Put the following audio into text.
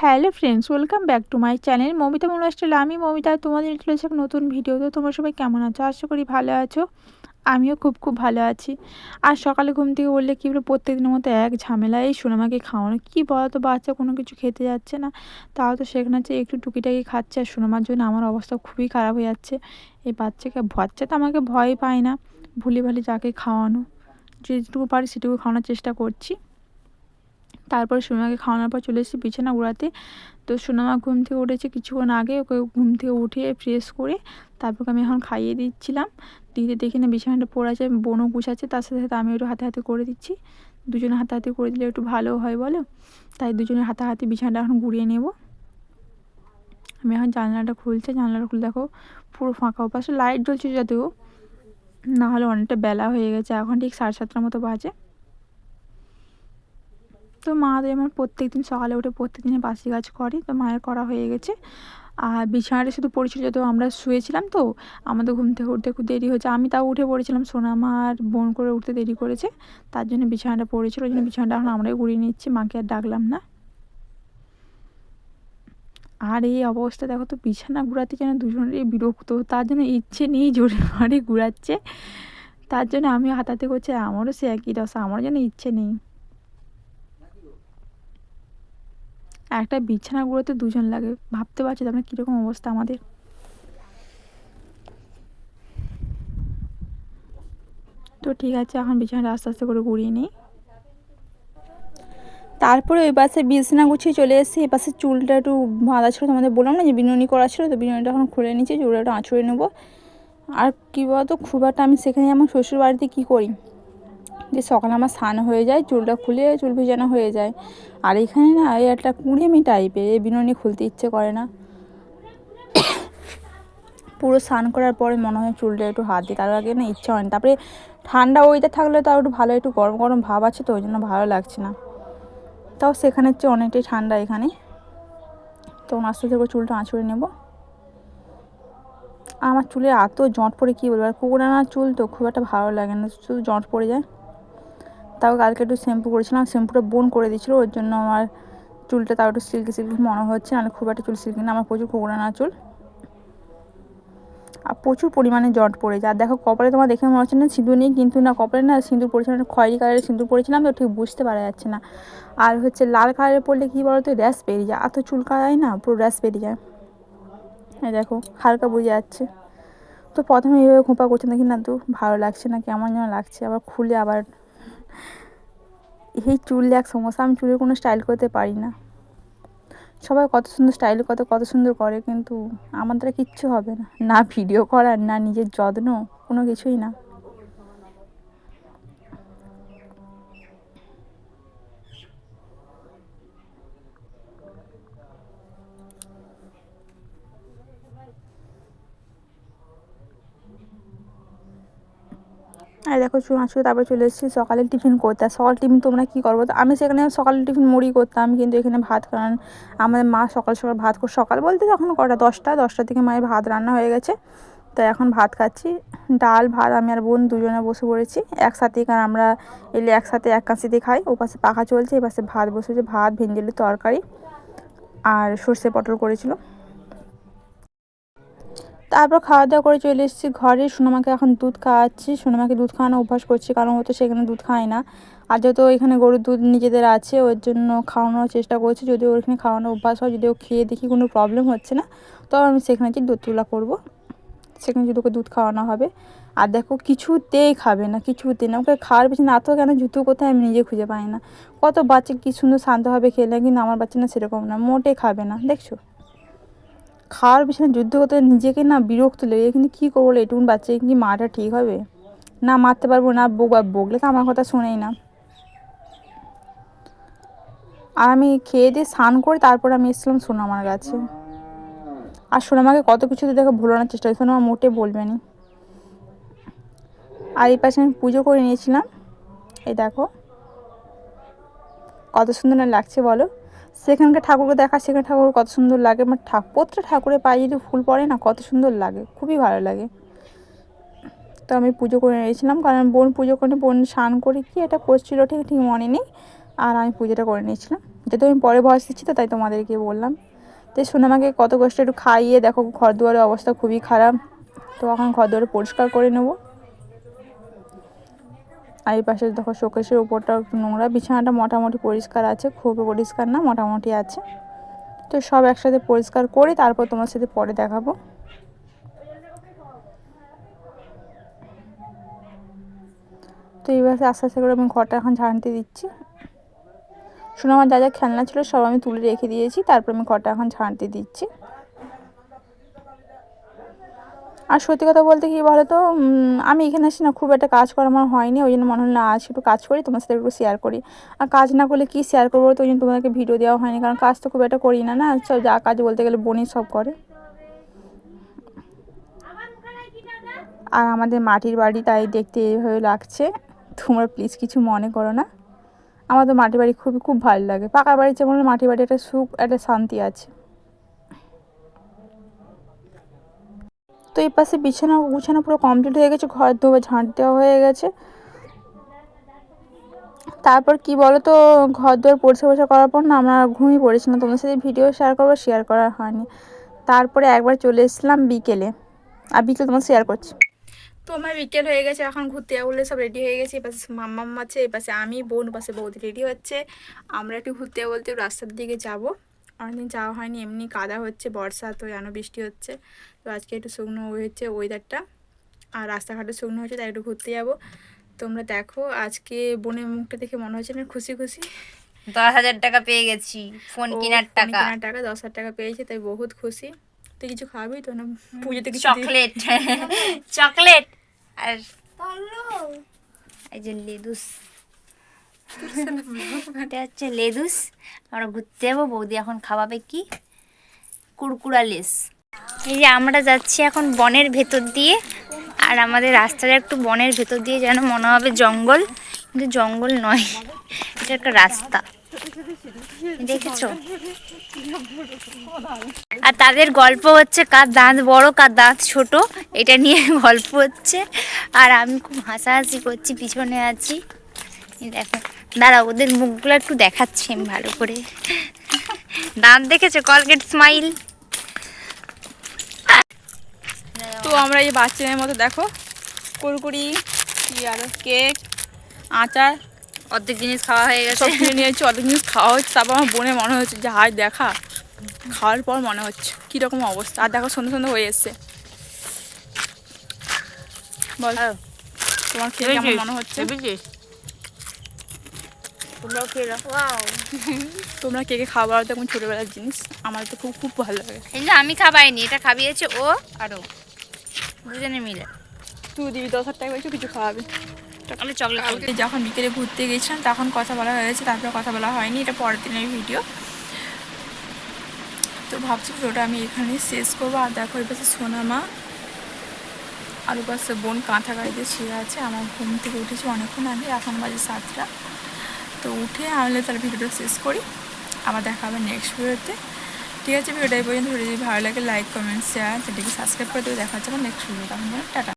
Hello friends, welcome back to my channel Momita mono style. আমি মমিতা, তোমাদের চলেছে এক নতুন ভিডিও। তো তোমরা সবাই কেমন আছো? আশা করি ভালো আছো। আমিও খুব ভালো আছি। আর সকালে ঘুম থেকে বললে কী বলো, প্রত্যেকদিনের মতো এক ঝামেলা, এই সোনামাকে খাওয়ানো। কী বলো তো, বাচ্চা কোনো কিছু খেতে যাচ্ছে না, তাও তো সেখানে হচ্ছে একটু টুকিটাকি খাচ্ছে। আর সোনামার জন্য আমার অবস্থা খুবই খারাপ হয়ে যাচ্ছে। এই বাচ্চা তো আমাকে ভয় পায় না, ভুলি ভালি যাকে খাওয়ানো, যেটুকু পারি সেটুকু খাওয়ানোর চেষ্টা করছি। তারপরে সোনামাকে খাওয়ানোর পর চলে এসেছি বিছানা উড়াতে। তো সোনামা ঘুম থেকে উঠেছে কিছুক্ষণ আগে, ওকে ঘুম থেকে উঠিয়ে ফ্রেশ করে তারপর আমি এখন খাইয়ে দিচ্ছিলাম। দিতে দেখি না বিছানাটা পড়ে আছে, বোনও গুছাচ্ছে, তার সাথে সাথে আমি একটু হাতে হাতে করে দিচ্ছি। দুজনে হাতে করে দিলে একটু ভালো হয় বলো, তাই দুজনের হাতাহাতি বিছানাটা এখন গুড়িয়ে নেব। আমি এখন জানলাটা জানলাটা খুলে দেখো পুরো ফাঁকা, ওপাশে লাইট জ্বলছে যদিও, না হলে অনেকটা বেলা হয়ে গেছে, এখন ঠিক 7:30টার মতো বাজে। তো মা যেমন প্রত্যেক দিন সকালে উঠে প্রত্যেকদিনে বাসি কাজ করে, তো মায়ের করা হয়ে গেছে। আর বিছানাটা শুধু পড়েছিল, যত আমরা শুয়েছিলাম, তো আমাদের ঘুম থেকে উঠতে খুব দেরি হয়েছে। আমি তাও উঠে পড়েছিলাম, সোনামা আর বোন করে উঠতে দেরি করেছে, তার জন্য বিছানাটা পড়েছিল। ওই জন্য বিছানাটা এখন আমরাই গুড়িয়ে নিচ্ছি, মাকে আর ডাকলাম না। আর এই অবস্থা দেখো তো, বিছানা ঘুরাতে যেন দুজনেরই বিরক্ত, তার জন্য ইচ্ছে নেই, জোরে মারে ঘুরাচ্ছে, তার জন্য আমিও হাতাহাতি করছি। আমারও সে একই দশা, আমারও যেন ইচ্ছে নেই। একটা বিছানা গুঁড়োতে দুজন লাগে, ভাবতে পারছি আপনার কীরকম অবস্থা আমাদের। তো ঠিক আছে, এখন বিছানাটা আস্তে আস্তে করে গুঁড়িয়ে নিই। তারপরে ওই পাশে বিছানা গুছিয়ে চলে এসেছি। এ পাশে চুলটা একটু বাঁধা ছিল, তোমাদের বললাম না যে বিনুনি করা ছিল, তো বিনুনিটা এখন খুলে নিচ্ছি, চুলটা একটু আঁচড়ে নেবো। আর কী বলতো, খুব একটা আমি সেখানে আমার শ্বশুর বাড়িতে কী করি, যে সকালে আমার স্নান হয়ে যায়, চুলটা খুলে চুল ভিজানো হয়ে যায়। আর এখানে না এই একটা কুঁড়েমি টাইপের, এই বিনুনি খুলতে ইচ্ছে করে না। পুরো স্নান করার পরে মনে হয় চুলটা একটু হাত দিই, তার আগে না ইচ্ছা হয় না। তারপরে ঠান্ডা ওয়েদার থাকলে তাও একটু ভালো, একটু গরম গরম ভাব আছে, তো ওই জন্য ভালো লাগছে না। তাও সেখানের চেয়ে অনেকটাই ঠান্ডা এখানে। তো আস্তে আস্তে করে চুলটা আঁচড়ে নেব। আমার চুলে এত জট পড়ে কী বলবো, আর কুকুরানার চুল তো খুব একটা ভালো লাগে না, শুধু জট পড়ে যায়। তাও কালকে একটু শ্যাম্পু করেছিলাম, শ্যাম্পুটা বোন করে দিয়েছিলো, ওর জন্য আমার চুলটা তাও একটু সিল্কি সিল্কি মনে হচ্ছে, নাহলে খুব একটা চুল সিল্কি না, আমার প্রচুর কুকুরানা চুল। আর প্রচুর পরিমাণে জট পড়ে যায়। আর দেখো কপালে তোমার দেখে মনে হচ্ছে না সিঁদুর নেই, কিন্তু না, কপালে না সিঁদুর পড়েছিলাম, খয়েরি কালারের সিঁদুর পড়েছিলাম, তো ঠিক বুঝতে পারা যাচ্ছে না। আর হচ্ছে লাল কালারের পড়লে কী বলো তো, র্যাশ বেরিয়ে যায়, এত চুল কালায় না পুরো র্যাশ বেরিয়ে যায়। হ্যাঁ দেখো হালকা বোঝা যাচ্ছে। তো প্রথমে এইভাবে খোঁপা করছে, দেখি না তো ভালো লাগছে না, কেমন যেন লাগছে, আবার খুলে আবার এই চুল এক সমস্যা, আমি চুলের কোনো স্টাইল করতে পারি না। সবাই কত সুন্দর স্টাইল কত সুন্দর করে, কিন্তু আমার দ্বারা কিচ্ছু হবে না, না ভিডিও করার, না নিজের যত্ন, কোনো কিছুই না। আর দেখো চুল আঁচড়ে তারপরে চলে এসেছি সকালের টিফিন করতে। আর সকাল টিফিন তোমরা কী করবো, তো আমি সেখানে সকালের টিফিন মুড়ি করতাম, কিন্তু এখানে ভাত, কারণ আমাদের মা সকাল সকাল ভাত করে, সকাল বলতে তখন কটা 10টা থেকে মায়ের ভাত রান্না হয়ে গেছে, তো এখন ভাত খাচ্ছি। ডাল ভাত আমি আর বোন দুজনে বসে পড়েছি একসাথেই, কারণ আমরা এলে একসাথে এক কাঁচিতে খাই। ও পাশে পাখা চলছে, এ পাশে ভাত বসেছে, ভাত ভেন্ডির তরকারি আর সর্ষে পটল করেছিল। তারপর খাওয়া দাওয়া করে চলে এসেছি ঘরে। সোনামাকে এখন দুধ খাওয়াচ্ছি, সোনামাকে দুধ খাওয়ানো অভ্যাস করছি, কারণ ও তো সেখানে দুধ খায় না। আর যেহেতু এখানে গরুর দুধ নিজেদের আছে, ওর জন্য খাওয়ানোর চেষ্টা করছি। যদি ওর এখানে খাওয়ানো অভ্যাস হয়, যদি ও খেয়ে দেখি কোনো প্রবলেম হচ্ছে না, তো আমি সেখানে যে দুধ তুলা করবো, সেখানে যদি ওকে দুধ খাওয়ানো হবে। আর দেখো কিছুতেই খাবে না, কিছুতেই না, ওকে খাওয়ার পেছনে এত কেন জুতো কোথায় আমি নিজে খুঁজে পাই না। কত বাচ্চা কী সুন্দর শান্তভাবে খেলে, কিন্তু আমার বাচ্চা না সেরকম না, মোটে খাবে না, দেখছো। খাওয়ার পিছনে যুদ্ধ করতে নিজেকে না বিরক্ত লেগে, কিন্তু কী করবো, এটুকুন বাচ্চাকে কি মাটা ঠিক হবে? না মারতে পারবো, না বকলে তো আমার কথা শোনেই না। আর আমি খেয়ে দিয়ে স্নান করে তারপর আমি এসেছিলাম সোনামার কাছে। আর সোনামাকে কত কিছুতে দেখো ভোলানোর চেষ্টা করি, সোনামা মোটে বলবে না। আর এই পাশে আমি পুজো করে নিয়েছিলাম, এই দেখো কত সুন্দর না লাগছে বলো। সেখানকার ঠাকুরকে দেখা, সেখানে ঠাকুর কত সুন্দর লাগে, আমার প্রতিটা ঠাকুরের পায়ে যদি ফুল পড়ে না, কত সুন্দর লাগে, খুবই ভালো লাগে। তো আমি পুজো করে নিয়েছিলাম, কারণ বোন পুজো করে, বোন স্নান করে কি এটা করছিল ঠিক ঠিক মনে নেই। আর আমি পুজোটা করে নিয়েছিলাম। যেহেতু আমি পরে ভয়েস দিচ্ছি তো তাই তোমাদেরকে বললাম। তো সোনামাকে কত কষ্ট একটু খাইয়ে, দেখো ঘর দুয়ারের অবস্থা খুবই খারাপ। তো এখন ঘর দুয়ারে পরিষ্কার করে নেব। আর এই পাশে দেখো শোকেসের উপরটা একটু নোংরা, বিছানাটা মোটামুটি পরিষ্কার আছে, খুব পরিষ্কার না, মোটামুটি আছে। তো সব একসাথে পরিষ্কার করি, তারপর তোমার সাথে পরে দেখাবো। তো এইভাবে আস্তে আস্তে করে আমি ঘরটা এখন ঝাড়তে দিচ্ছি। সোনামার যা যা খেলনা ছিল সব আমি তুলে রেখে দিয়েছি, তারপর আমি ঘরটা এখন ঝাড়তে দিচ্ছি। আর সত্যি কথা বলতে কি বলো তো, আমি এখানে আসি না, খুব একটা কাজ করা আমার হয়নি, ওই জন্য মনে হলো না আজ একটু কাজ করি, তোমার সাথে একটু শেয়ার করি। আর কাজ না করলে কি শেয়ার করবো, তো ওই জন্য তোমাদেরকে ভিডিও দেওয়া হয়নি, কারণ কাজ তো খুব একটা করি না, না সব যা কাজ বলতে গেলে বোনই সব করে। আর আমাদের মাটির বাড়ি, তাই দেখতে এইভাবে লাগছে, তোমরা প্লিজ কিছু মনে করো না। আমার তো মাটির বাড়ি খুব ভালো লাগে, পাকা বাড়ির চেয়ে মনে হয় মাটির বাড়ি একটা সুখ, একটা শান্তি আছে। তো এই পাশে বিছানা গুছানো পুরো কমপ্লিট হয়ে গেছে, ঘর ধোয়া ঝাঁট দেওয়া হয়ে গেছে। তারপর কি বলো তো, ঘর দোর পরিষ্কার করার পর না আমরা ঘুমিয়ে পড়েছিলাম, তোমাদের সাথে ভিডিও শেয়ার করা হয়নি। তারপরে একবার চলে এসেছিলাম বিকেলে, আর বিকেল তোমার শেয়ার করছি। তো আমার বিকেল হয়ে গেছে, এখন ঘুরতে যাবো বলে সব রেডি হয়ে গেছে। এপাশে মাম্মাম আছে, এপাশে আমি, বোন, পাশে বৌদি রেডি হচ্ছে। আমরা একটু ঘুরতে বলতে রাস্তার দিকে যাব। অনেকদিন যাওয়া হয়নি, এমনি কাদা হচ্ছে, বর্ষা তো জানো, বৃষ্টি হচ্ছে। তো আজকে একটু শুকনো হয়েছে ওয়েদারটা, আর রাস্তাঘাটে শুকনো হয়েছে, তাই একটু ঘুরতে যাবো। তোমরা দেখো আজকে বোনের মুখটা দেখে মনে হচ্ছে না খুশি খুশি। 10,000 টাকা পেয়ে গেছি, ফোন কেনার টাকা। 10,000 টাকা পেয়েছে, তাই বহুত খুশি। তুই কিছু খাবি তো না? পুজোতে কিছু চকলেট চকলেট আর এই যে লেদুস, এটা হচ্ছে লেদুস। আমরা ঘুরতে যাবো, বৌদি এখন খাওয়াবে কি কুরকুরা লেস। এই যে আমরা যাচ্ছি এখন বনের ভেতর দিয়ে, আর আমাদের রাস্তাটা একটু বনের ভেতর দিয়ে, যেন মনে হবে জঙ্গল, কিন্তু জঙ্গল নয়, এটা একটা রাস্তা, দেখেছো? আর তাদের গল্প হচ্ছে কার দাঁত বড় কার দাঁত ছোট, এটা নিয়ে গল্প হচ্ছে। আর আমি খুব হাসাহাসি করছি, পিছনে আছি। দেখো দাঁড়া, ওদের মুখগুলো একটু দেখাচ্ছি আমি ভালো করে। দাঁত দেখেছো? Colgate smile. তো আমরা এই বাচ্চাদের মতো দেখো কুরকুরি, কি আর কেক, আচার, অর্ধেক জিনিস খাওয়া হয়ে গেছে, সব কিনে নিয়েছি, অর্ধেক জিনিস খাওয়া হচ্ছে। তারপর আমার বোনের মনে হচ্ছে যে হাই দেখা, খাওয়ার পর মনে হচ্ছে কীরকম অবস্থা। আর দেখো সন্ধ্যে সন্ধ্যে হয়ে এসছে। বল তোমার খেয়ে কেমন মনে হচ্ছে? তোমরাও খেয়ে দাও। তোমরা কে কে খাবার তেমন ছোটোবেলার জিনিস, আমার তো খুব ভালো লাগে। কিন্তু আমি খাবাইনি, এটা খাবিয়েছে ও আরও, দুজনে মিলে। তুই দিবি 10,000 টাকা পেয়েছো, কিছু খাওয়াবি। সকালে চকলেট। কালকে যখন বিকেলে ঘুরতে গেছিলাম তখন কথা বলা হয়েছে, তারপরে কথা বলা হয়নি, এটা পরের দিনের ভিডিও। তো ভাবছি ভিডিওটা আমি এখানেই শেষ করবো। আর দেখো এই পাশে সোনামা আর ও পাশে বোন কাঁথা গাড়িতে শুয়ে আছে। আমার ঘুম থেকে উঠেছি অনেকক্ষণ আগে, এখন বাজে 7টা। তো উঠে আনলে তাহলে ভিডিওটা শেষ করি, আবার দেখা হবে নেক্সট ভিডিওতে। ঠিক আছে, ভিডিওটা এই পর্যন্ত। ভিডিও যদি ভালো লাগে লাইক কমেন্ট শেয়ার, সেটাকে সাবস্ক্রাইব করে দেবে। দেখা হচ্ছে আমার নেক্সট ভিডিওটা। টাটা।